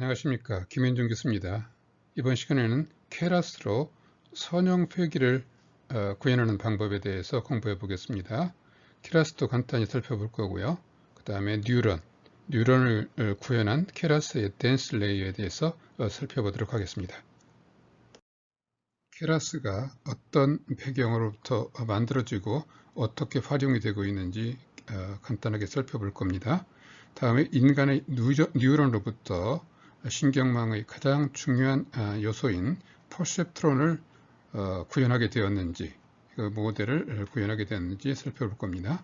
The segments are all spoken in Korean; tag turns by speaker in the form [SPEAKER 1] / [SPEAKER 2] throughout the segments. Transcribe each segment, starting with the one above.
[SPEAKER 1] 안녕하십니까, 김현중 교수입니다. 이번 시간에는 케라스로 선형 회기를 구현하는 방법에 대해서 공부해 보겠습니다. 케라스도 간단히 살펴볼 거고요. 그 다음에 뉴런을 구현한 케라스의 댄스 레이어에 대해서 살펴보도록 하겠습니다. 케라스가 어떤 배경으로부터 만들어지고 어떻게 활용이 되고 있는지 간단하게 살펴볼 겁니다. 다음에 인간의 뉴런으로부터 신경망의 가장 중요한 요소인 퍼셉트론을 구현하게 되었는지, 그 모델을 구현하게 되었는지 살펴볼 겁니다.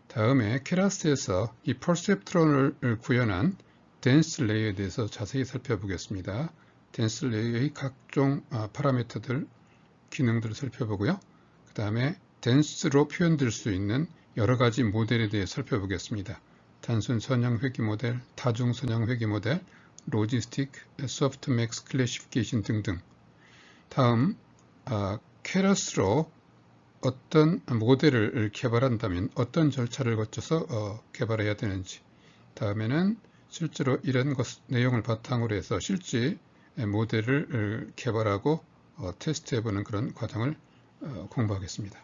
[SPEAKER 1] 다음에 케라스에서 이 퍼셉트론을 구현한 댄스 레이어에 대해서 자세히 살펴보겠습니다. 댄스 레이어의 각종 파라미터들, 기능들을 살펴보고요. 그 다음에 댄스로 표현될 수 있는 여러 가지 모델에 대해 살펴보겠습니다. 단순 선형 회기 모델, 다중 선형 회기 모델, 로지스틱, 소프트맥스 클래시피케이션 등등. 다음 케라스로 어떤 모델을 개발한다면 어떤 절차를 거쳐서 개발해야 되는지, 다음에는 실제로 이런 내용을 바탕으로 해서 실제 모델을 개발하고 테스트해보는 그런 과정을 공부하겠습니다.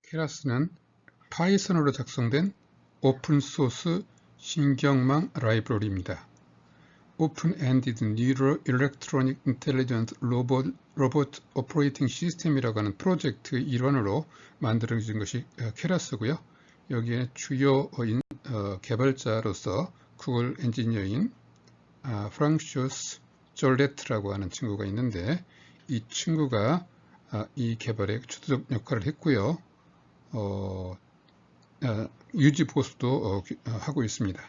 [SPEAKER 1] 케라스는 파이썬으로 작성된 오픈소스 신경망 라이브러리입니다. Open-ended Neural Electronic Intelligent Robot Operating System이라고 하는 프로젝트의 일환으로 만들어진 것이 케라스고요. 여기에 주요 개발자로서 구글 엔지니어인 프랑쇼스 졸레트라고 하는 친구가 있는데, 이 친구가 이 개발에 주도적 역할을 했고요. 유지 보수도 하고 있습니다.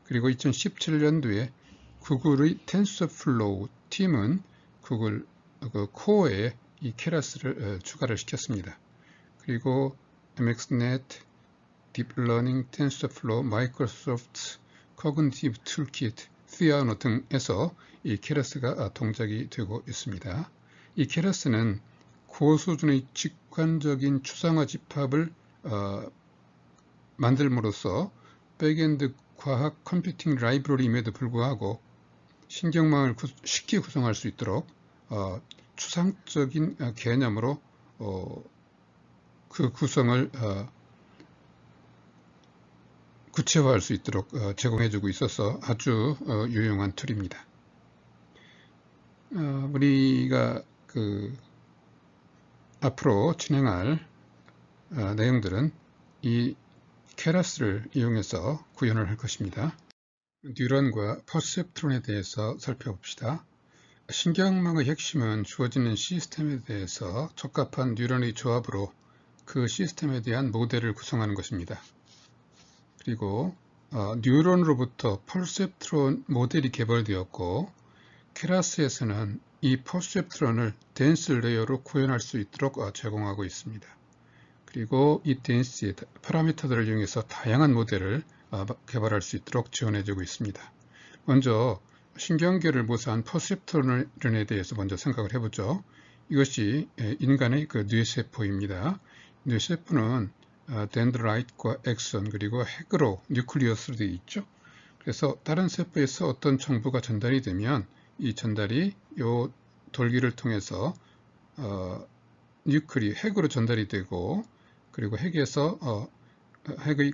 [SPEAKER 1] 그리고 2017년도에 구글의 텐서플로우 팀은 구글 코어에 이 케라스를 추가를 시켰습니다. 그리고 MXNet, 딥러닝, 텐서플로우, 마이크로소프트 코그니티브 툴킷, 피아노 등에서 이 케라스가 동작이 되고 있습니다. 이 케라스는 고수준의 직관적인 추상화 집합을 만들므로써 백엔드 과학 컴퓨팅 라이브러리임에도 불구하고 신경망을 쉽게 구성할 수 있도록 추상적인 개념으로 그 구성을 구체화할 수 있도록 제공해주고 있어서 아주 유용한 툴입니다. 우리가 앞으로 진행할 내용들은 이 케라스를 이용해서 구현을 할 것입니다. 뉴런과 퍼셉트론에 대해서 살펴봅시다. 신경망의 핵심은 주어지는 시스템에 대해서 적합한 뉴런의 조합으로 그 시스템에 대한 모델을 구성하는 것입니다. 그리고 뉴런으로부터 퍼셉트론 모델이 개발되었고, 케라스에서는 이 퍼셉트론을 댄스 레이어로 구현할 수 있도록 제공하고 있습니다. 그리고 이 댄스의 파라미터들을 이용해서 다양한 모델을 개발할 수 있도록 지원해주고 있습니다. 먼저 신경계를 모사한 퍼셉트론에 대해서 먼저 생각을 해보죠. 이것이 인간의 뇌세포입니다. 뇌세포는 덴드라이트과 엑선 그리고 핵으로 뉴클리어스로 되어 있죠. 그래서 다른 세포에서 어떤 정보가 전달이 되면 이 전달이 이 돌기를 통해서 뉴클이 핵으로 전달이 되고, 그리고 핵에서 핵의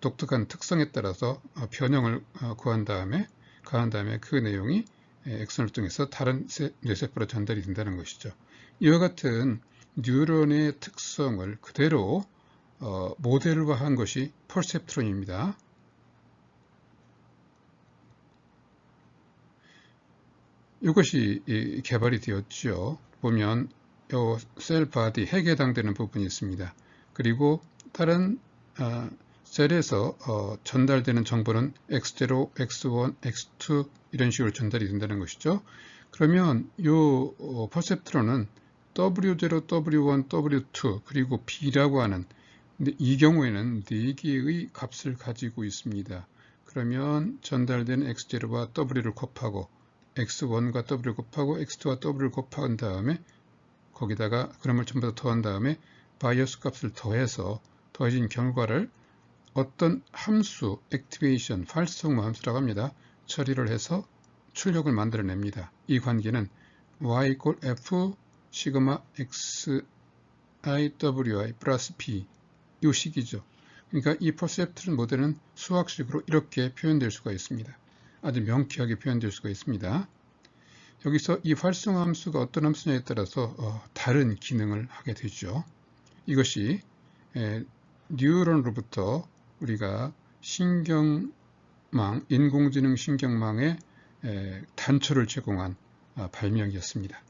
[SPEAKER 1] 독특한 특성에 따라서 변형을 가한 다음에 그 내용이 엑선을 통해서 다른 뇌세포로 전달이 된다는 것이죠. 이와 같은 뉴런의 특성을 그대로 모델화한 것이 퍼셉트론입니다. 이것이 개발이 되었죠. 보면 이 셀 바디, 핵에 해당되는 부분이 있습니다. 그리고 다른 셀에서 전달되는 정보는 X0, X1, X2 이런 식으로 전달이 된다는 것이죠. 그러면 이 퍼셉트론은 W0, W1, W2 그리고 B라고 하는, 근데 이 경우에는 4개의 값을 가지고 있습니다. 그러면 전달된 X0와 W를 곱하고 X1과 W를 곱하고 X2와 W를 곱한 다음에 거기다가 그런 걸 전부 다 더한 다음에 바이어스 값을 더해서 더해진 결과를 어떤 함수, 액티베이션, 활성화 함수라고 합니다. 처리를 해서 출력을 만들어냅니다. 이 관계는 y equal f 시그마 xi wi 플러스 p 이 식이죠. 그러니까 이 퍼셉트론 모델은 수학식으로 이렇게 표현될 수가 있습니다. 아주 명쾌하게 표현될 수가 있습니다. 여기서 이 활성함수가 어떤 함수냐에 따라서 다른 기능을 하게 되죠. 이것이 뉴런으로부터 우리가 신경망, 인공지능 신경망의 단초를 제공한 발명이었습니다.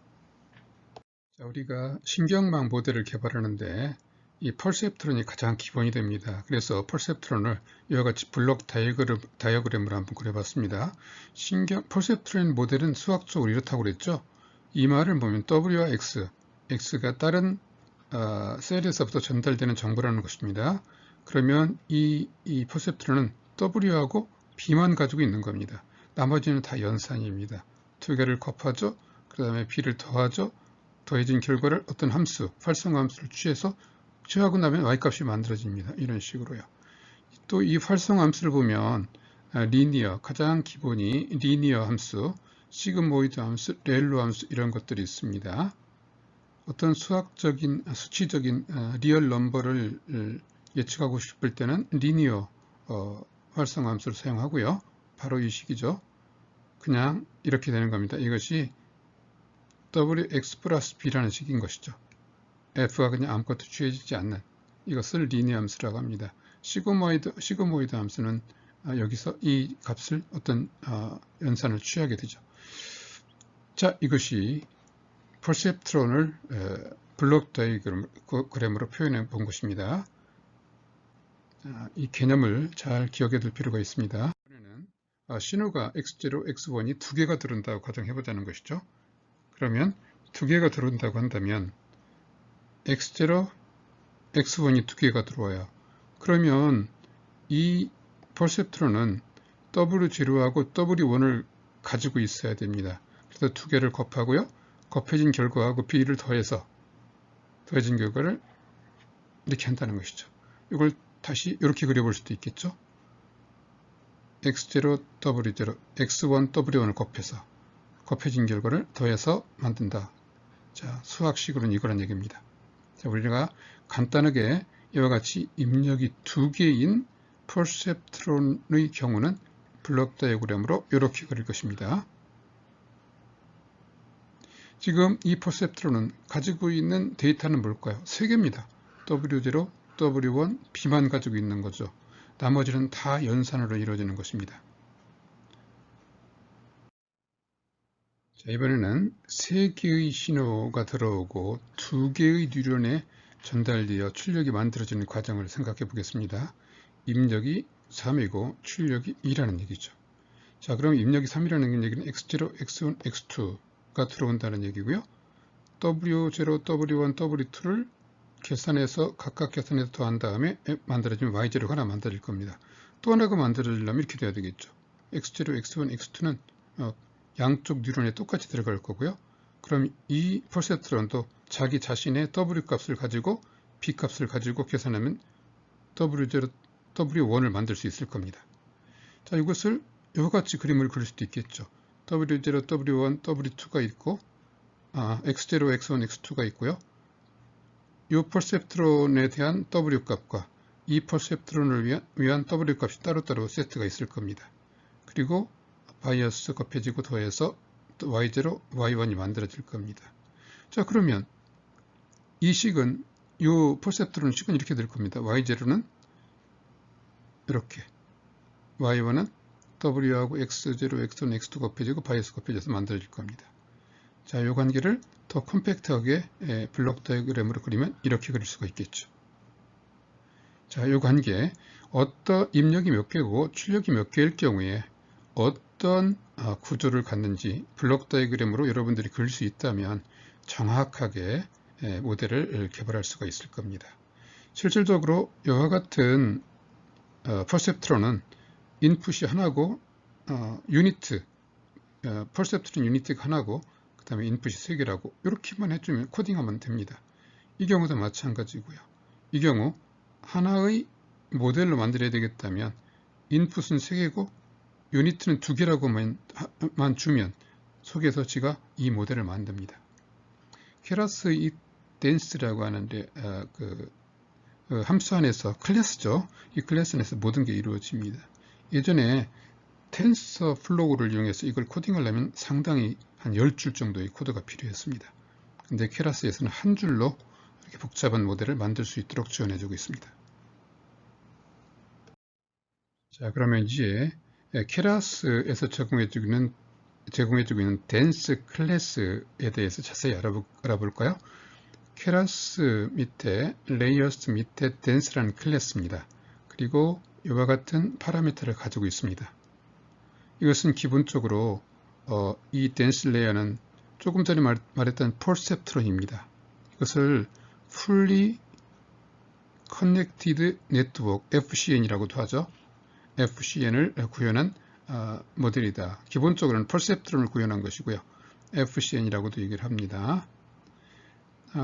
[SPEAKER 1] 자, 우리가 신경망 모델을 개발하는데 이 퍼셉트론이 가장 기본이 됩니다. 그래서 퍼셉트론을 이와 같이 블록 다이어그램으로 한번 그려봤습니다. 퍼셉트론 모델은 수학적으로 이렇다고 그랬죠. 이 말을 보면 W와 X, X가 다른 셀에서부터 전달되는 정보라는 것입니다. 그러면 이 퍼셉트론은 W하고 B만 가지고 있는 겁니다. 나머지는 다 연산입니다. 두 개를 곱하죠. 그 다음에 B를 더하죠. 더해진 결과를 어떤 함수, 활성화 함수를 취해서 취하고 나면 y값이 만들어집니다. 이런 식으로요. 또 이 활성화 함수를 보면 리니어, 가장 기본이 리니어 함수, 시그모이드 함수, 레일로 함수 이런 것들이 있습니다. 어떤 수학적인, 수치적인 리얼 넘버를 예측하고 싶을 때는 리니어 활성화 함수를 사용하고요. 바로 이 식이죠. 그냥 이렇게 되는 겁니다. 이것이 wx 플러스 b라는 식인 것이죠. f가 그냥 아무것도 취해지지 않는 이것을 리니어 함수라고 합니다. 시그모이드 함수는 여기서 이 값을 어떤 연산을 취하게 되죠. 자, 이것이 퍼셉트론을 블록 다이어그램으로 표현해 본 것입니다. 자, 이 개념을 잘 기억해 둘 필요가 있습니다. 이번에는 신호가 x0, x1이 두 개가 들어온다고 가정해 보자는 것이죠. 그러면 두 개가 들어온다고 한다면 x0, x1이 두 개가 들어와요. 그러면 이 퍼셉트론은 w0하고 w1을 가지고 있어야 됩니다. 그래서 두 개를 곱하고요. 곱해진 결과하고 b를 더해진 결과를 이렇게 한다는 것이죠. 이걸 다시 이렇게 그려볼 수도 있겠죠. x0, w0, x1, w1을 곱해서 곱해진 결과를 더해서 만든다. 자, 수학식으로는 이거란 얘기입니다. 자, 우리가 간단하게 이와 같이 입력이 두 개인 퍼셉트론의 경우는 블록 다이어그램으로 이렇게 그릴 것입니다. 지금 이 퍼셉트론은 가지고 있는 데이터는 뭘까요? 세 개입니다. W0, W1, B만 가지고 있는 거죠. 나머지는 다 연산으로 이루어지는 것입니다. 자, 이번에는 세 개의 신호가 들어오고 두 개의 뉴런에 전달되어 출력이 만들어지는 과정을 생각해 보겠습니다. 입력이 3이고 출력이 2라는 얘기죠. 자, 그럼 입력이 3이라는 얘기는 x0, x1, x2가 들어온다는 얘기고요. w0, w1, w2를 계산해서 각각 계산해서 더한 다음에 만들어지면 y0가 하나 만들어질 겁니다. 또 하나가 만들어지려면 이렇게 돼야 되겠죠. x0, x1, x2는 양쪽 뉴런에 똑같이 들어갈 거고요. 그럼 이 퍼셉트론도 자기 자신의 w 값을 가지고 b 값을 가지고 계산하면 w0, w1을 만들 수 있을 겁니다. 자, 이것을 이와 같이 그림을 그릴 수도 있겠죠. w0, w1, w2가 있고 x0, x1, x2가 있고요. 이 퍼셉트론에 대한 w 값과 이 퍼셉트론을 위한 w 값이 따로따로 세트가 있을 겁니다. 그리고 바이어스 곱해지고 더해서 y0, y1이 만들어질 겁니다. 자, 그러면 이 식은 이 퍼셉트론 식은 이렇게 될 겁니다. y0는 이렇게, y1은 w하고 x0, x1, x2 곱해지고 바이어스 곱해져서 만들어질 겁니다. 자, 이 관계를 더 컴팩트하게 블록 다이어그램으로 그리면 이렇게 그릴 수가 있겠죠. 자, 이 관계, 어떤 입력이 몇 개고 출력이 몇 개일 경우에 어떤 구조를 갖는지 블록 다이어그램으로 여러분들이 그릴 수 있다면 정확하게 모델을 개발할 수가 있을 겁니다. 실질적으로 이와 같은 퍼셉트론은 인풋이 하나고 퍼셉트론 유니트가 하나고 그 다음에 인풋이 3개라고 이렇게만 해주면 코딩하면 됩니다. 이 경우도 마찬가지고요. 이 경우 하나의 모델로 만들어야 되겠다면 인풋은 3개고 유니트는 2개라고만 주면 속에서 지가 이 모델을 만듭니다. 케라스 이 댄스라고 하는데 그 함수 안에서 클래스죠. 이 클래스 안에서 모든 게 이루어집니다. 예전에 텐서플로우를 이용해서 이걸 코딩하려면 상당히 한 10줄 정도의 코드가 필요했습니다. 근데 케라스에서는 한 줄로 이렇게 복잡한 모델을 만들 수 있도록 지원해주고 있습니다. 자, 그러면 이제 케라스에서 제공해주고 있는 댄스 클래스에 대해서 자세히 알아볼까요? 케라스 밑에 레이어스 밑에 댄스라는 클래스입니다. 그리고 이와 같은 파라미터를 가지고 있습니다. 이것은 기본적으로 이 댄스 레이어는 조금 전에 말했던 퍼셉트론입니다. 이것을 Fully Connected Network FCN이라고도 하죠. FCN을 구현한 모델이다. 기본적으로는 퍼셉트론을 구현한 것이고요. FCN이라고도 얘기를 합니다.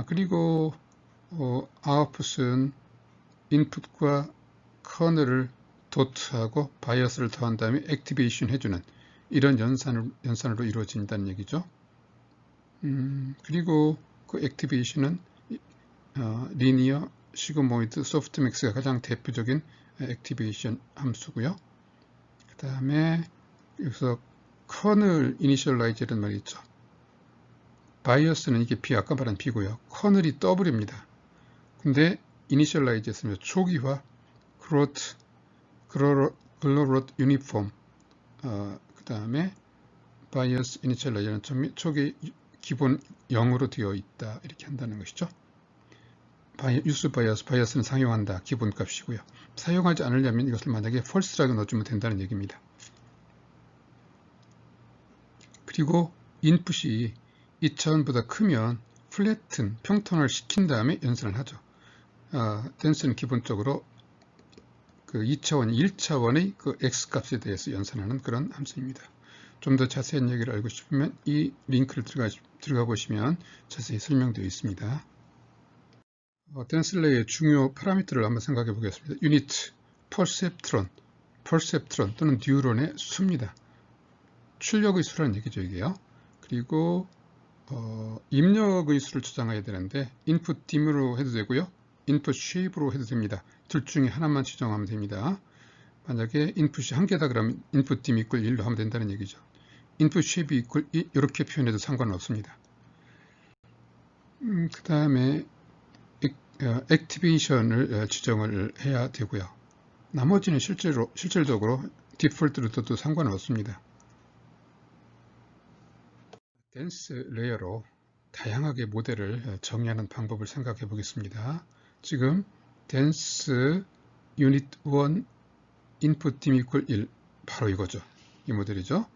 [SPEAKER 1] 그리고 아웃풋은 인풋과 커널을 도트하고 바이어스를 더한 다음에 액티베이션 해주는 이런 연산으로 이루어진다는 얘기죠. 그리고 그 액티베이션은 리니어 시그모이드 소프트맥스가 가장 대표적인 액티베이션 함수고요. 그 다음에 여기서 커널 이니셜라이즈라는 말이 있죠. 바이어스는 이게 아까 말한 B고요. 커널이 W입니다. 근데 이니셜라이즈 했으면 초기화, 글로롯 유니폼, 그 다음에 바이어스 이니셜라이즈는 초기 기본 0으로 되어 있다. 이렇게 한다는 것이죠. 유스 바이어스는 사용한다. 기본값이고요. 사용하지 않으려면 이것을 만약에 false라고 넣어주면 된다는 얘기입니다. 그리고 인풋이 2차원보다 크면 플래튼, 평ton을 시킨 다음에 연산을 하죠. 댄스는 기본적으로 그 2차원, 1차원의 그 x값에 대해서 연산하는 그런 함수입니다. 좀 더 자세한 얘기를 알고 싶으면 이 링크를 들어가 보시면 자세히 설명되어 있습니다. 댄스 레이의 중요 파라미터를 한번 생각해 보겠습니다. 유니트, 퍼셉트론 또는 뉴런의 수입니다. 출력의 수라는 얘기죠, 이게요. 그리고 입력의 수를 저장해야 되는데 인풋 dim으로 해도 되고요. 인풋 shape로 해도 됩니다. 둘 중에 하나만 지정하면 됩니다. 만약에 인풋이 1개다 그러면 인풋 dim equal 1로 하면 된다는 얘기죠. 인풋 shape equal 2 이렇게 표현해도 상관은 없습니다. 그 다음에 액티베이션을 지정을 해야 되고요. 나머지는 실질적으로 디폴트로 둬도 상관은 없습니다. 댄스 레이어로 다양하게 모델을 정의하는 방법을 생각해 보겠습니다. 지금 댄스 유닛 1 인풋 dim equal 1 바로 이거죠. 이 모델이죠.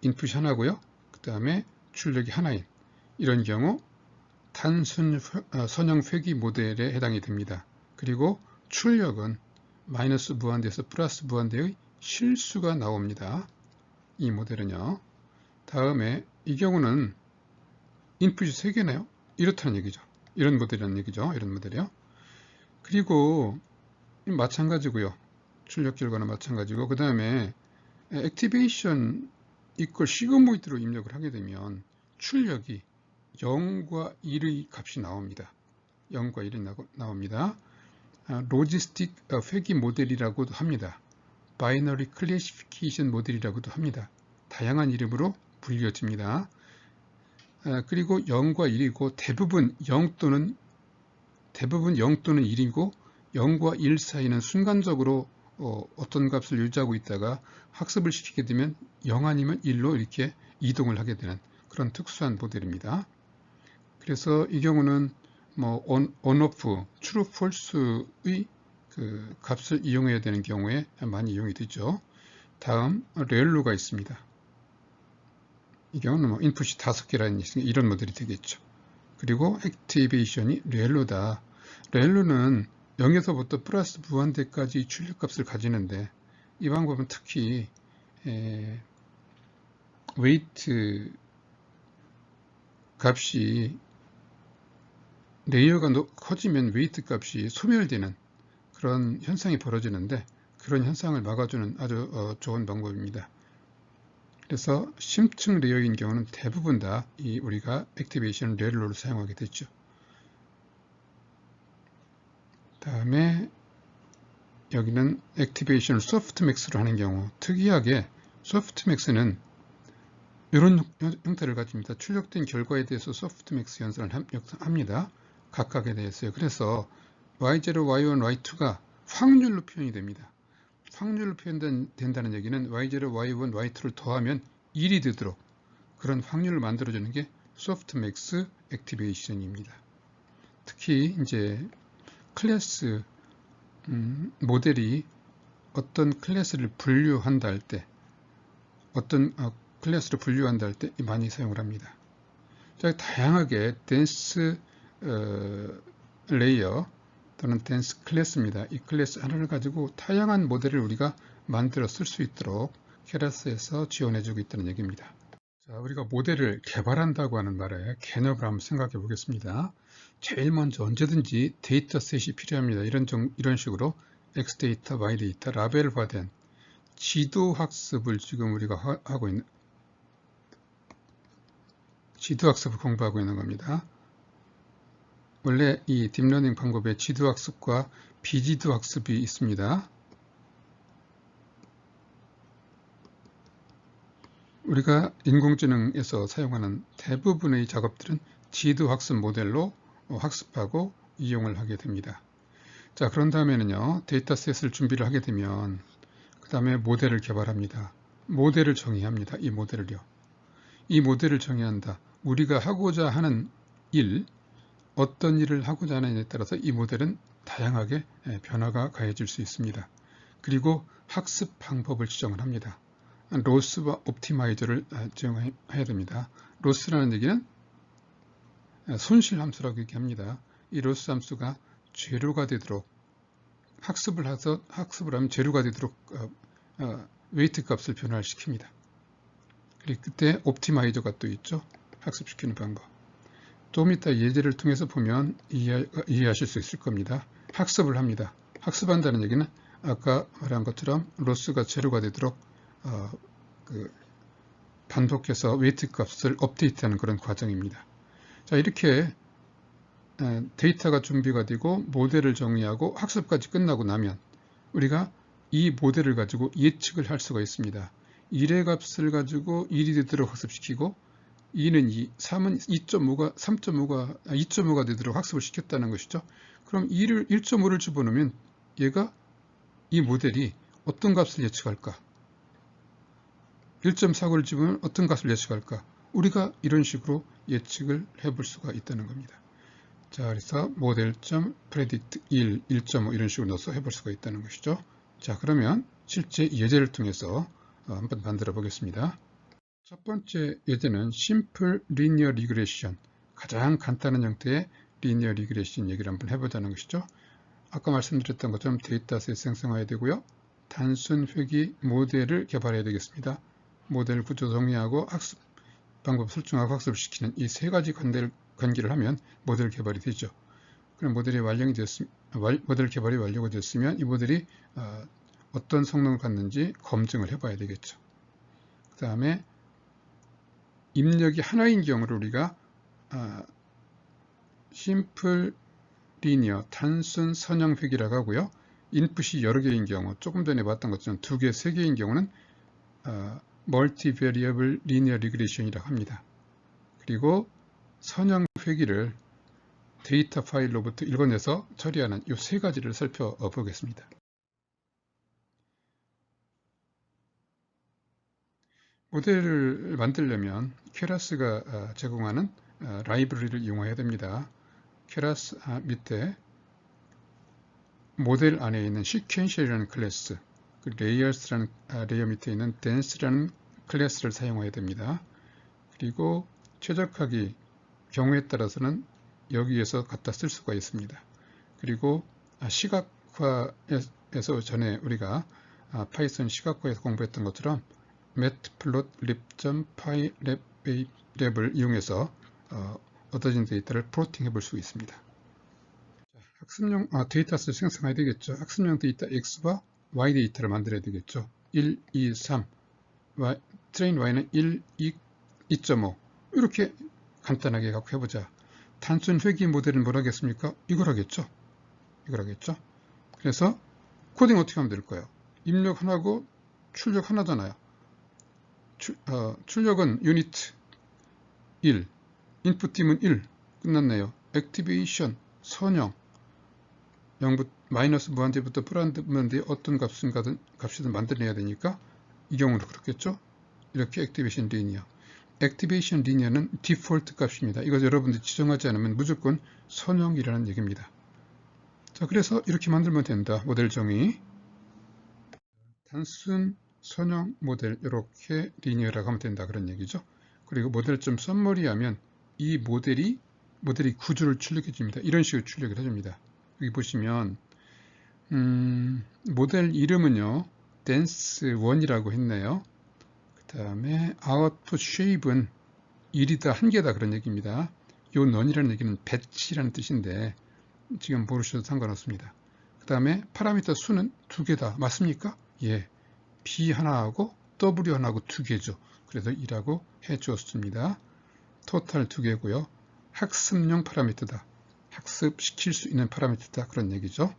[SPEAKER 1] 인풋이 하나고요. 그 다음에 출력이 하나인 이런 경우 단순 선형 회귀 모델에 해당이 됩니다. 그리고 출력은 마이너스 무한대에서 플러스 무한대의 실수가 나옵니다. 이 모델은요. 다음에 이 경우는 인풋이 3개네요. 이렇다는 얘기죠. 이런 모델이라는 얘기죠. 이런 모델이요. 그리고 마찬가지고요. 출력 결과는 마찬가지고 그 다음에 액티베이션 이퀄 시그모이드로 입력을 하게 되면 출력이 0과 1의 값이 나옵니다. 0과 1이 나옵니다. 로지스틱 회귀 모델이라고도 합니다. 바이너리 클래시피케이션 모델이라고도 합니다. 다양한 이름으로 불려집니다. 그리고 0과 1이고 대부분 0 또는 1이고 0과 1 사이는 순간적으로 어떤 값을 유지하고 있다가 학습을 시키게 되면 0 아니면 1로 이렇게 이동을 하게 되는 그런 특수한 모델입니다. 그래서 이 경우는 뭐 on-off, true, false의 그 값을 이용해야 되는 경우에 많이 이용이 되죠. 다음 렐로가 있습니다. 이 경우는 뭐 인풋이 5개라는 이런 모델이 되겠죠. 그리고 액티베이션이 렐로다. 렐로는 0에서부터 플러스 무한대까지 출력값을 가지는데 이 방법은 특히 웨이트 값이 레이어가 커지면 웨이트 값이 소멸되는 그런 현상이 벌어지는데 그런 현상을 막아주는 아주 좋은 방법입니다. 그래서 심층 레이어인 경우는 대부분 다 우리가 액티베이션 렐로를 사용하게 되죠. 다음에 여기는 액티베이션 소프트맥스로 하는 경우, 특이하게 소프트맥스는 이런 형태를 가집니다. 출력된 결과에 대해서 소프트맥스 연산을 합니다. 각각에 대해서요. 그래서 y0, y1, y2가 확률로 표현이 됩니다. 확률로 표현된다는 얘기는 y0, y1, y2를 더하면 1이 되도록 그런 확률을 만들어주는 게 소프트맥스 액티베이션입니다. 특히 이제 클래스 모델이 어떤 클래스를 분류한다 할 때, 클래스를 분류한다 할 때 많이 사용을 합니다. 자, 다양하게 댄스 레이어 또는 댄스 클래스입니다. 이 클래스 하나를 가지고 다양한 모델을 우리가 만들어 쓸 수 있도록 케라스에서 지원해주고 있다는 얘기입니다. 자, 우리가 모델을 개발한다고 하는 말에 개념을 한번 생각해 보겠습니다. 제일 먼저 언제든지 데이터셋이 필요합니다. 이런 식으로 X 데이터, Y 데이터, 라벨화된 지도 학습을 지금 우리가 하고 있는 지도 학습을 공부하고 있는 겁니다. 원래 이 딥러닝 방법에 지도 학습과 비지도 학습이 있습니다. 우리가 인공지능에서 사용하는 대부분의 작업들은 지도 학습 모델로 학습하고 이용을 하게 됩니다. 자, 그런 다음에는요, 데이터셋을 준비를 하게 되면 그 다음에 모델을 개발합니다. 모델을 정의합니다. 이 모델을요. 이 모델을 정의한다. 우리가 하고자 하는 어떤 일을 하고자 하느냐에 따라서 이 모델은 다양하게 변화가 가해질 수 있습니다. 그리고 학습 방법을 지정을 합니다. 로스와 옵티마이저를 지정해야 됩니다. 로스라는 얘기는 손실 함수라고 얘기합니다. 이 로스 함수가 재료가 되도록 학습을 하면 재료가 되도록 웨이트 값을 변화시킵니다. 그리고 그때 옵티마이저가 또 있죠. 학습시키는 방법. 좀 이따 예제를 통해서 보면 이해하실 수 있을 겁니다. 학습을 합니다. 학습한다는 얘기는 아까 말한 것처럼 로스가 재료가 되도록 반복해서 웨이트 값을 업데이트하는 그런 과정입니다. 자, 이렇게 데이터가 준비가 되고 모델을 정의하고 학습까지 끝나고 나면 우리가 이 모델을 가지고 예측을 할 수가 있습니다. 1의 값을 가지고 1이 되도록 학습시키고 2는 2, 3은 2.5가 되도록 학습을 시켰다는 것이죠. 그럼 1.5를 집어넣으면 이 모델이 어떤 값을 예측할까? 1.49를 집으면 어떤 값을 예측할까? 우리가 이런 식으로 예측을 해볼 수가 있다는 겁니다. 자, 그래서 model.predict 1, 1.5 이런 식으로 넣어서 해볼 수가 있다는 것이죠. 자, 그러면 실제 예제를 통해서 한번 만들어 보겠습니다. 첫 번째 예제는 Simple Linear Regression, 가장 간단한 형태의 Linear Regression 얘기를 한번 해보자는 것이죠. 아까 말씀드렸던 것처럼 데이터셋 생성해야 되고요. 단순 회귀 모델을 개발해야 되겠습니다. 모델 구조 정의하고 학습 방법 설정하고 학습을 시키는 이 세 가지 관계를 하면 모델 개발이 되죠. 그럼 모델 개발이 완료가 됐으면 이 모델이 어떤 성능을 갖는지 검증을 해봐야 되겠죠. 그 다음에 입력이 하나인 경우를 우리가 심플 리니어 단순 선형 회귀라고 하고요. 인풋이 여러 개인 경우, 조금 전에 봤던 것처럼 2개, 3개인 경우는 멀티베리어블 리니어 리그레션이라고 합니다. 그리고 선형 회귀를 데이터 파일로부터 읽어내서 처리하는 이 세 가지를 살펴보겠습니다. 모델을 만들려면 케라스가 제공하는 라이브러리를 이용해야 됩니다. 케라스 밑에 모델 안에 있는 시퀀셜이라는 클래스, 레이어스라는 레이어 밑에 있는 댄스라는 클래스를 사용해야 됩니다. 그리고 최적화기 경우에 따라서는 여기에서 갖다 쓸 수가 있습니다. 그리고 시각화에서 전에 우리가 파이썬 시각화에서 공부했던 것처럼 matplotlib.pylab을 이용해서 얻어진 데이터를 플로팅 해볼 수 있습니다. 학습용 데이터셋을 생성해야 되겠죠. 학습용 데이터 X와 Y 데이터를 만들어야 되겠죠. 1, 2, 3 트레인 y는 1, 2.5 이렇게 간단하게 갖고 해보자. 단순 회귀 모델은 뭘 하겠습니까? 이걸 하겠죠. 이걸 하겠죠. 그래서 코딩 어떻게 하면 될까요? 입력 하나고 출력 하나잖아요. 출력은 유닛 1, 인풋 띄면 1 끝났네요. 액티베이션 선형 0부터 마이너스 무한대부터 플러스 무한대 어떤 값이든 만들어내야 되니까 이 경우는 그렇겠죠. 이렇게 액티베이션 리니어. 액티베이션 리니어는 디폴트 값입니다. 이거 여러분들이 지정하지 않으면 무조건 선형이라는 얘기입니다. 자, 그래서 이렇게 만들면 된다. 모델 정의. 단순 선형 모델 이렇게 리니어라고 하면 된다. 그런 얘기죠. 그리고 모델 좀 썸머리하면 이 모델이 구조를 출력해 줍니다. 이런 식으로 출력을 해줍니다. 여기 보시면 모델 이름은요. dance1이라고 했네요. 그 다음에 output shape은 1이다, 1개다 그런 얘기입니다. 요 none이라는 얘기는 배치라는 뜻인데 지금 모르셔도 상관없습니다. 그 다음에 파라미터 수는 2개다. 맞습니까? 예. B 하나하고 W 하나하고 2개죠. 그래서 2라고 해 주었습니다. 토탈 2개고요. 학습용 파라미터다. 학습시킬 수 있는 파라미터다. 그런 얘기죠.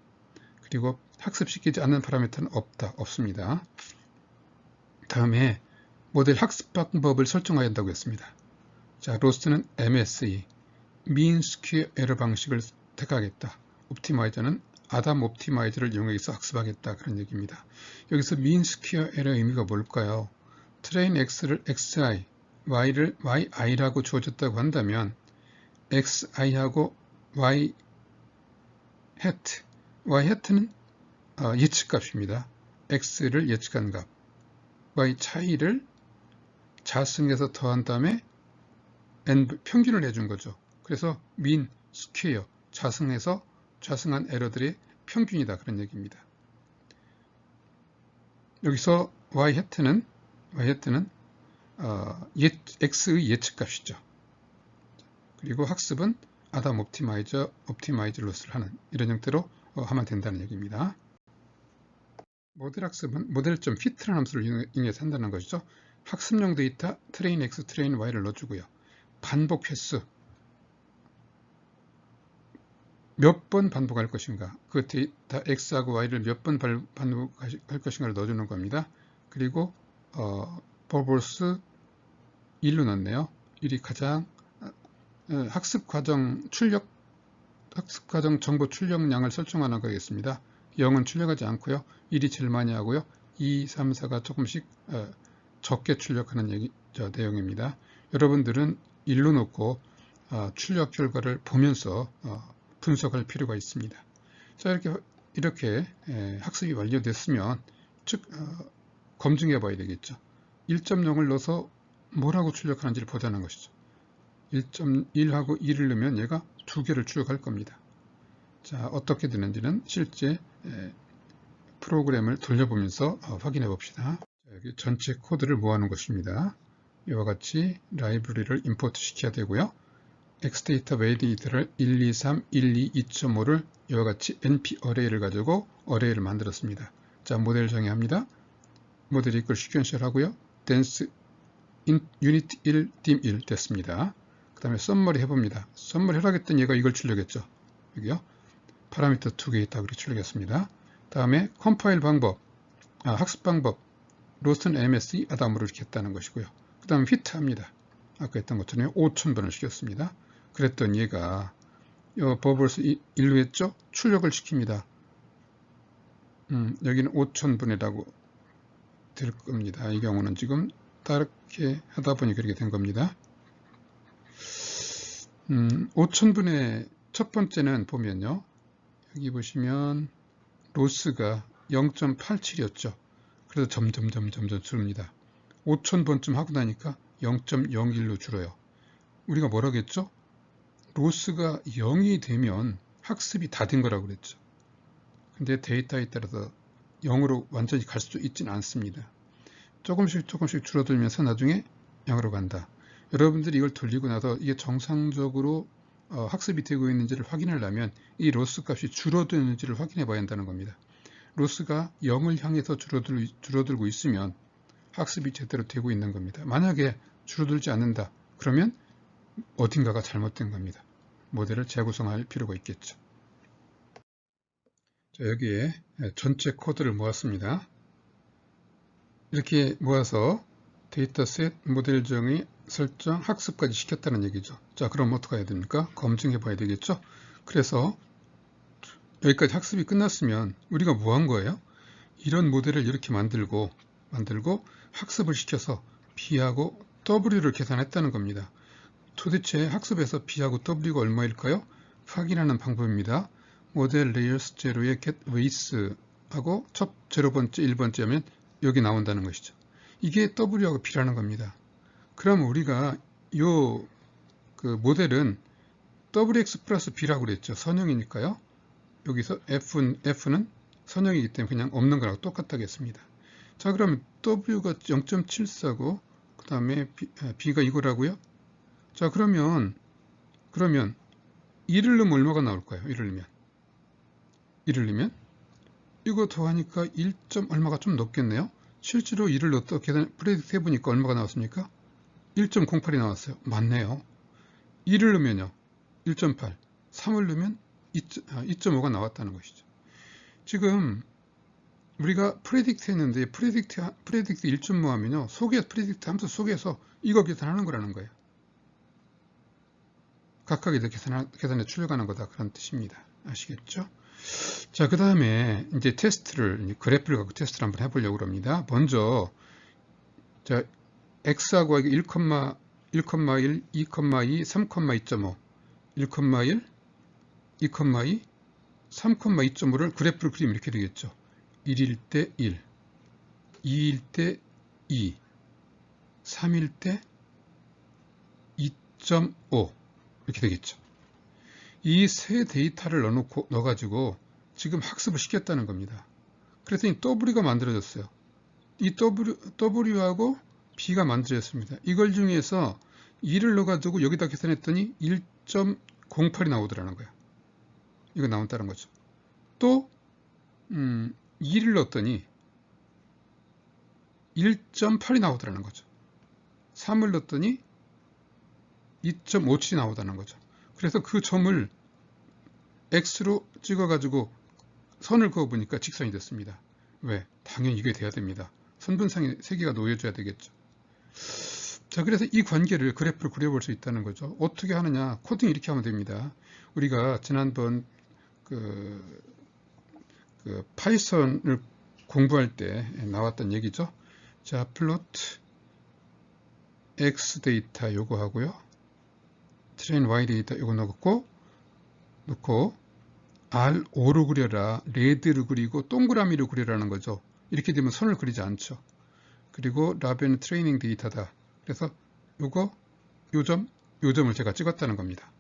[SPEAKER 1] 그리고 학습시키지 않는 파라미터는 없습니다. 다음에 모델 학습 방법을 설정해야 한다고 했습니다. 자, 로스트는 MSE, mean square error 방식을 택하겠다. 옵티마이저는 아담 옵티마이저를 이용해서 학습하겠다. 그런 얘기입니다. 여기서 mean square error 의미가 뭘까요? train x를 xi, y를 yi라고 주어졌다고 한다면 xi하고 y hat는 예측값입니다. x를 예측한 값, y 차이를 자승해서 더한 다음에 n 평균을 해준 거죠. 그래서 mean square 자승한 에러들의 평균이다. 그런 얘기입니다. 여기서 y hat는 x의 예측값이죠. 그리고 학습은 아담 옵티마이저 로스를 하는 이런 형태로 하면 된다는 얘기입니다. 모델 학습은 모델.fit라는 함수를 이용해서 한다는 것이죠. 학습용 데이터 트레인 x, 트레인 y를 넣어주고요. 반복 횟수 몇 번 반복할 것인가, 그 데이터 x하고 y를 몇 번 반복할 것인가를 넣어주는 겁니다. 그리고 버블스 1로 넣었네요. 1이 가장 학습 과정 정보 출력량을 설정하는 거겠습니다. 0은 출력하지 않고요. 1이 제일 많이 하고요. 2, 3, 4가 조금씩 적게 출력하는 내용입니다. 여러분들은 1로 놓고 출력 결과를 보면서 분석할 필요가 있습니다. 자, 이렇게 학습이 완료됐으면 검증해 봐야 되겠죠. 1.0을 넣어서 뭐라고 출력하는지를 보자는 것이죠. 1.1하고 2를 넣으면 얘가 2개를 출력할 겁니다. 자, 어떻게 되는지는 실제 프로그램을 돌려보면서 확인해 봅시다. 자, 여기 전체 코드를 모아놓은 것입니다. 이와 같이 라이브러리를 임포트 시켜야 되고요. xdata validate를 1, 2, 3, 1, 2, 2.5를 이와 같이 np 어레이를 가지고 어레이를 만들었습니다. 자, 모델 정의합니다. 모델 이퀄 시퀀셜 하고요. dance unit 1, dim 1 됐습니다. 그 다음에 썸머리 해봅니다. 썸머리 하라겠더니 얘가 이걸 출력했죠. 여기요. 파라미터 2개 있다고 이렇게 출력했습니다. 다음에 컴파일 방법, 학습 방법, 로스트는 MSE, 아담으로 이렇게 했다는 것이고요. 그 다음에 fit 합니다. 아까 했던 것처럼 5,000번을 시켰습니다. 그랬더니 얘가 버블스 1로 했죠? 출력을 시킵니다. 여기는 5,000번이라고 될 겁니다. 이 경우는 지금 다르게 하다 보니 그렇게 된 겁니다. 5,000분의 첫 번째는 보면요. 여기 보시면 로스가 0.87이었죠. 그래서 점점 줄입니다. 5,000번쯤 하고 나니까 0.01로 줄어요. 우리가 뭐라겠죠? 로스가 0이 되면 학습이 다 된 거라고 그랬죠. 근데 데이터에 따라서 0으로 완전히 갈 수 있지는 않습니다. 조금씩 줄어들면서 나중에 0으로 간다. 여러분들이 이걸 돌리고 나서 이게 정상적으로 학습이 되고 있는지를 확인하려면 이 로스 값이 줄어드는지를 확인해 봐야 한다는 겁니다. 로스가 0을 향해서 줄어들고 있으면 학습이 제대로 되고 있는 겁니다. 만약에 줄어들지 않는다. 그러면 어딘가가 잘못된 겁니다. 모델을 재구성할 필요가 있겠죠. 자, 여기에 전체 코드를 모았습니다. 이렇게 모아서 데이터셋, 모델 정의, 설정, 학습까지 시켰다는 얘기죠. 자, 그럼 어떻게 해야 됩니까? 검증해 봐야 되겠죠. 그래서 여기까지 학습이 끝났으면 우리가 뭐 한 거예요? 이런 모델을 이렇게 만들고 학습을 시켜서 B하고 W를 계산했다는 겁니다. 도대체 학습에서 B하고 W가 얼마일까요? 확인하는 방법입니다. 모델 레이어스 제로의 get weights하고 첫 0번째, 1번째 하면 여기 나온다는 것이죠. 이게 W하고 B라는 겁니다. 그럼 우리가 그 모델은 WX 플러스 B라고 그랬죠. 선형이니까요. 여기서 F는 선형이기 때문에 그냥 없는 거라고 똑같다겠습니다. 자, 그러면 W가 0.74고 그 다음에 B가 이거라고요. 자, 그러면 1을 넣으면 얼마가 나올까요? 1을 넣으면 이거 더하니까 1. 얼마가 좀 높겠네요. 실제로 1을 넣었다 계산 프레딕트 해보니까 얼마가 나왔습니까? 1.08이 나왔어요. 맞네요. 2를 넣으면요 1.8, 3을 넣으면 2.5가 나왔다는 것이죠. 지금 우리가 프레딕트 했는데 프레딕트 1.5 하면요 프레딕트 함수 속에서 이거 계산하는 거라는 거예요. 각각에 계산해 출력하는 거다 그런 뜻입니다. 아시겠죠? 자, 그 다음에 이제 그래프를 갖고 테스트를 한번 해보려고 합니다. 먼저 자, x하고 하기 1,1, 2,2, 3,2.5, 1,1, 2,2, 3,2.5를 그래프를 그리면 이렇게 되겠죠. 1일 때 1, 2일 때 2, 3일 때 2.5 이렇게 되겠죠. 이 세 데이터를 넣어가지고 지금 학습을 시켰다는 겁니다. 그랬더니 W가 만들어졌어요. 이 W하고 B가 만들어졌습니다. 이걸 중에서 2를 넣어가지고 여기다 계산했더니 1.08이 나오더라는 거예요. 이거 나온다는 거죠. 또 2를 넣었더니 1.8이 나오더라는 거죠. 3을 넣었더니 2.57이 나오다는 거죠. 그래서 그 점을 X로 찍어가지고 선을 그어보니까 직선이 됐습니다. 왜? 당연히 이게 돼야 됩니다. 선분상에 3개가 놓여져야 되겠죠. 자, 그래서 이 관계를 그래프를 그려볼 수 있다는 거죠. 어떻게 하느냐? 코딩 이렇게 하면 됩니다. 우리가 지난번 파이썬을 공부할 때 나왔던 얘기죠. 자, 플로트 X 데이터 요거 하고요. 트레인 Y 데이터 요거 넣고 R5로 그려라, 레드를 그리고 동그라미로 그려라는 거죠. 이렇게 되면 선을 그리지 않죠. 그리고 라벤 트레이닝 데이터다. 그래서 요점을 제가 찍었다는 겁니다.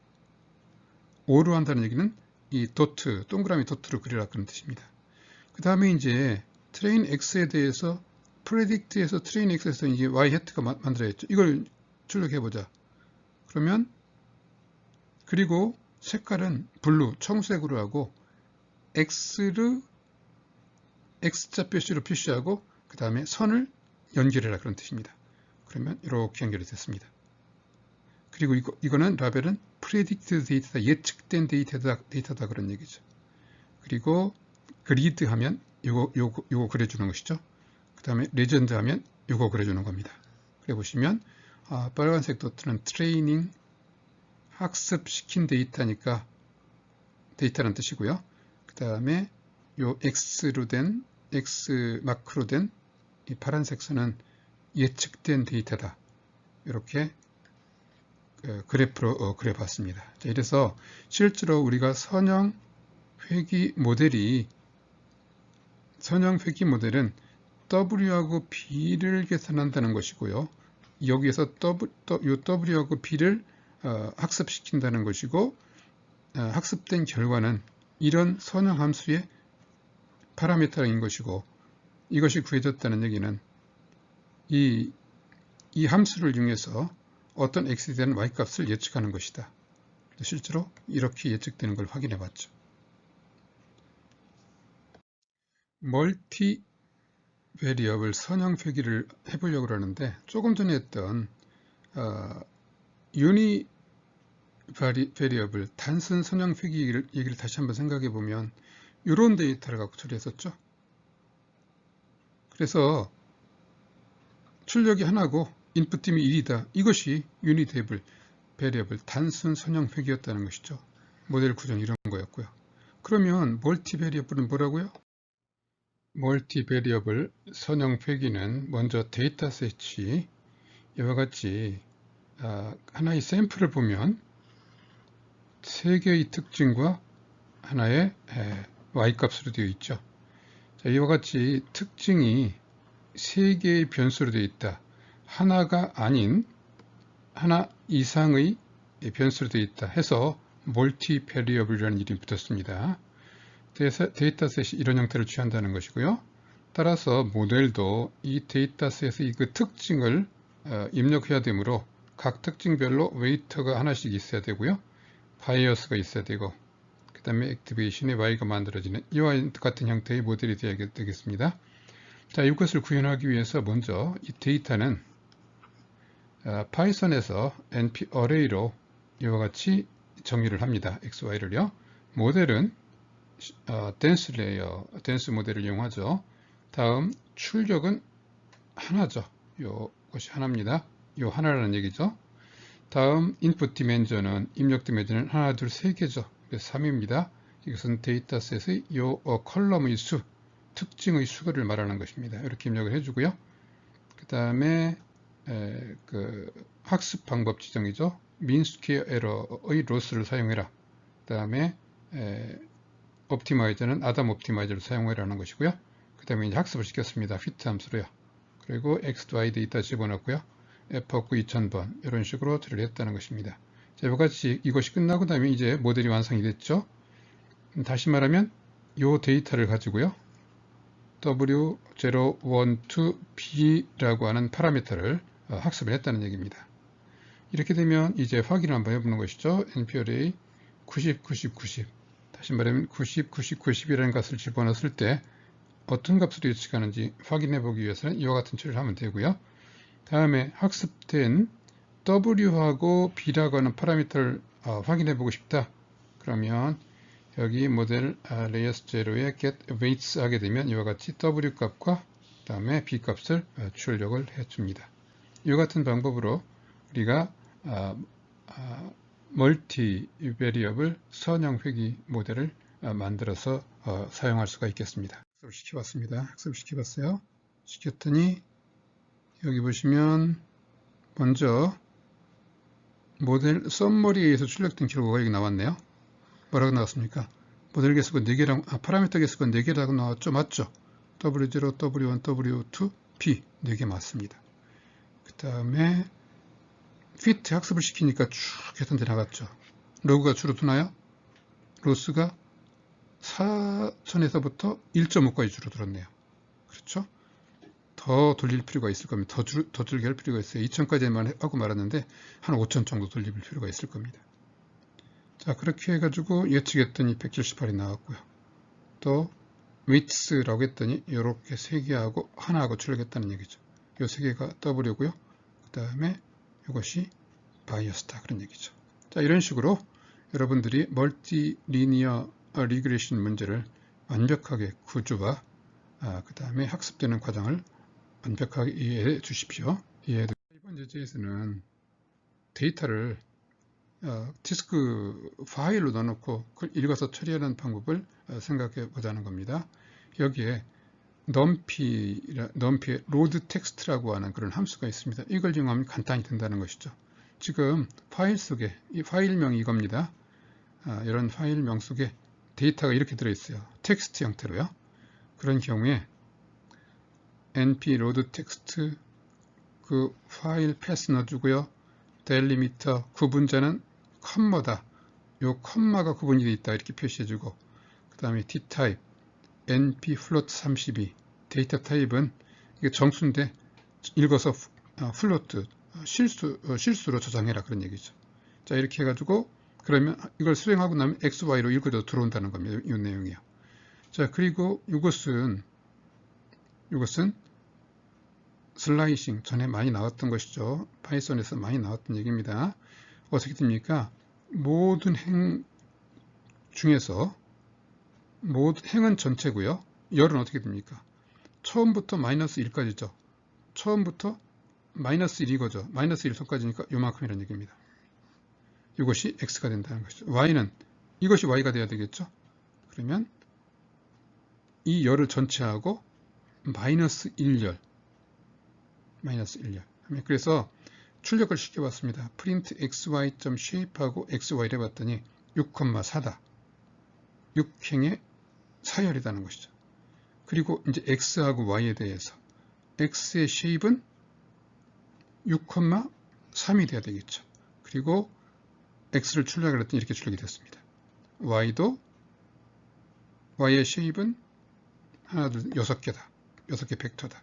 [SPEAKER 1] 5로 한다는 얘기는 이 동그라미 도트로 그리라 그런 뜻입니다. 그 다음에 이제 트레인 X에 대해서 프레딕트에서 트레인 X에서 이제 Y 해트가 만들어졌죠. 이걸 출력해보자. 그리고 색깔은 블루, 청색으로 하고 X자 표시로 표시하고 그 다음에 선을 연결해라 그런 뜻입니다. 그러면 이렇게 연결이 됐습니다. 그리고 이거는 라벨은 predicted 데이터다, 예측된 데이터다 그런 얘기죠. 그리고 그리드 하면 요거 그려주는 것이죠. 그 다음에 레전드 하면 요거 그려주는 겁니다. 그래 보시면 빨간색 도트는 트레이닝, 학습시킨 데이터니까 데이터라는 뜻이고요. 그 다음에 요 X 마크로 된 이 파란색 선은 예측된 데이터다. 이렇게 그래프로 그려봤습니다. 자, 이래서 실제로 우리가 선형 회귀 모델은 W하고 B를 계산한다는 것이고요. 여기에서 W하고 B를 학습시킨다는 것이고, 학습된 결과는 이런 선형 함수의 파라미터인 것이고, 이것이 구해졌다는 얘기는 이 함수를 이용해서 어떤 x에 대한 y값을 예측하는 것이다. 실제로 이렇게 예측되는 걸 확인해 봤죠. 멀티 베리어블 선형 회귀를 해보려고 하는데 조금 전에 했던 유니 베리어블 단순 선형 회귀 얘기를 다시 한번 생각해 보면 이런 데이터를 갖고 처리했었죠. 그래서 출력이 하나고 인풋팀이 1이다. 이것이 유니테이블 베리어블 단순 선형 회귀였다는 것이죠. 모델 구조는 이런 거였고요. 그러면 멀티 베리어블은 뭐라고요? 멀티 베리어블 선형 회귀는 먼저 데이터셋이 이와 같이 하나의 샘플을 보면 3개의 특징과 하나의 y값으로 되어 있죠. 자, 이와 같이 특징이 3개의 변수로 되어 있다. 하나가 아닌 하나 이상의 변수로 되어 있다 해서 멀티 베리어블이라는 이름이 붙었습니다. 데이터셋이 이런 형태를 취한다는 것이고요. 따라서 모델도 이 데이터셋의 그 특징을 입력해야 되므로 각 특징별로 웨이터가 하나씩 있어야 되고요. 바이어스가 있어야 되고 그 다음에 액티베이션의 y가 만들어지는 이와 같은 형태의 모델이 되어야 되겠습니다. 자, 이것을 구현하기 위해서 먼저 이 데이터는 파이썬에서 np array로 이와 같이 정의를 합니다. x, y를요. 모델은 댄스 레이어, 댄스 모델을 이용하죠. 다음 출력은 하나죠. 이것이 하나입니다. 이 하나라는 얘기죠. 다음 인풋 디멘전은 입력 디멘전은 하나, 둘, 세 개죠. 그래서 3입니다. 이것은 데이터셋의 이 컬럼의 수, 특징의 수를 말하는 것입니다. 이렇게 입력을 해주고요. 그 다음에 그 학습 방법 지정이죠. mean square error의 로스를 사용해라. 그 다음에 옵티마이저는 아담 옵티마이저를 사용해라는 것이고요. 그 다음에 이제 학습을 시켰습니다. fit 함수로요. 그리고 x, y 데이터 집어넣고요. f 2000번 이런 식으로 처리를 했다는 것입니다. 자, 이같이 이것이 끝나고 나면 이제 모델이 완성이 됐죠. 다시 말하면 이 데이터를 가지고요. w012b라고 하는 파라미터를 학습을 했다는 얘기입니다. 이렇게 되면 이제 확인을 한번 해보는 것이죠. np-array 90, 90, 90 다시 말하면 90, 90, 90이라는 값을 집어넣었을 때 어떤 값으로 예측하는지 확인해 보기 위해서는 이와 같은 처리를 하면 되고요. 다음에 학습된 w하고 b라고 하는 파라미터를 확인해 보고 싶다. 그러면 여기 모델 layers 0에 get weights 하게 되면 이와 같이 w 값과 다음에 b 값을 출력을 해줍니다. 이와 같은 방법으로 우리가 멀티 베리어블 선형 회귀 모델을 만들어서 사용할 수가 있겠습니다. 학습을 시켜봤습니다. 학습을 시켜봤어요. 시켰더니 여기 보시면 먼저 모델 썸머리에서 출력된 결과가 여기 나왔네요. 뭐라고 나왔습니까? 모델 개수가 4개라고, 파라미터 개수가 4개라고 나왔죠? 맞죠? W0, W1, W2, P 4개 맞습니다. 그 다음에 fit 학습을 시키니까 쭉 계산돼 나갔죠. 로그가 줄어드나요? 로스가 4천에서부터 1.5까지 줄어들었네요. 그렇죠? 더 돌릴 필요가 있을 겁니다. 더 줄게 할 필요가 있어요. 2,000까지만 하고 말았는데 한 5,000 정도 돌릴 필요가 있을 겁니다. 자, 그렇게 해가지고 예측했더니 178이 나왔고요. 또 width라고 했더니 이렇게 3개하고 하나하고 출력했다는 얘기죠. 이 3개가 W고요. 그 다음에 이것이 바이어스다 그런 얘기죠. 자, 이런 식으로 여러분들이 멀티 리니어 리그레션 문제를 완벽하게 구조와 그 다음에 학습되는 과정을 완벽하게 이해해 주십시오. 이번 예제에서는 데이터를 디스크 파일로 넣어놓고 그걸 읽어서 처리하는 방법을 생각해 보자는 겁니다. 여기에 numpy의 load text라고 하는 그런 함수가 있습니다. 이걸 이용하면 간단히 된다는 것이죠. 지금 파일 속에 이 파일명이 이겁니다. 이런 파일명 속에 데이터가 이렇게 들어있어요. 텍스트 형태로요. 그런 경우에 np load text 그 파일 패스 넣어주고요. 델리미터 구분자는 컴마다 요 컴마가 구분이 되어 있다 이렇게 표시해주고 그 다음에 dtype np float 32 데이터 타입은 이게 정수인데 읽어서 플로트 실수로 저장해라 그런 얘기죠. 자, 이렇게 해가지고 그러면 이걸 수행하고 나면 x, y로 읽어져 들어온다는 겁니다. 이 내용이요. 자, 그리고 이것은 슬라이싱 전에 많이 나왔던 것이죠. 파이썬에서 많이 나왔던 얘기입니다. 어떻게 됩니까? 모든 행 중에서 행은 전체고요. 열은 어떻게 됩니까? 처음부터 마이너스 1까지죠. 처음부터 마이너스 1이거죠. 마이너스 1소까지니까 요만큼이라는 얘기입니다. 이것이 x가 된다는 것이죠. y는 이것이 y가 돼야 되겠죠. 그러면 이 열을 전체하고 마이너스 1열 그래서 출력을 시켜봤습니다. print xy.shape하고 xy를 해봤더니 6,4다. 6행의 사열이라는 것이죠. 그리고 이제 x하고 y에 대해서 x의 shape은 6,3이 돼야 되겠죠. 그리고 x를 출력을 했더니 이렇게 출력이 됐습니다. y도 y의 shape은 하나, 둘, 6개다. 6개 벡터다.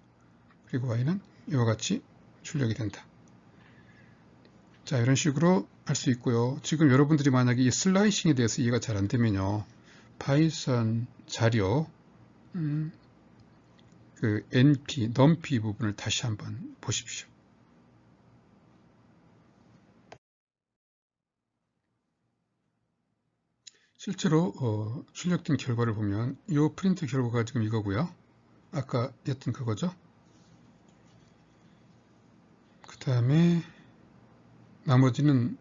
[SPEAKER 1] 그리고 y는 이와 같이 출력이 된다. 자, 이런 식으로 할 수 있고요. 지금 여러분들이 만약에 이 슬라이싱에 대해서 이해가 잘 안 되면요. 파이썬 자료 그 NP, numpy 부분을 다시 한번 보십시오. 실제로 출력된 결과를 보면 이 프린트 결과가 지금 이거고요. 아까 했던 그거죠. 그 다음에 나머지는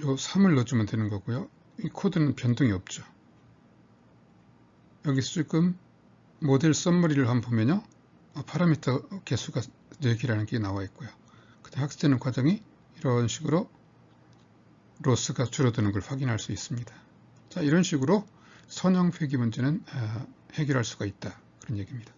[SPEAKER 1] 요 3을 넣어주면 되는 거고요. 이 코드는 변동이 없죠. 여기서 지금 모델 썸머리를 한번 보면요. 파라미터 개수가 4개라는 게 나와 있고요. 그 다음 학습되는 과정이 이런 식으로 로스가 줄어드는 걸 확인할 수 있습니다. 자, 이런 식으로 선형 회귀 문제는 해결할 수가 있다. 그런 얘기입니다.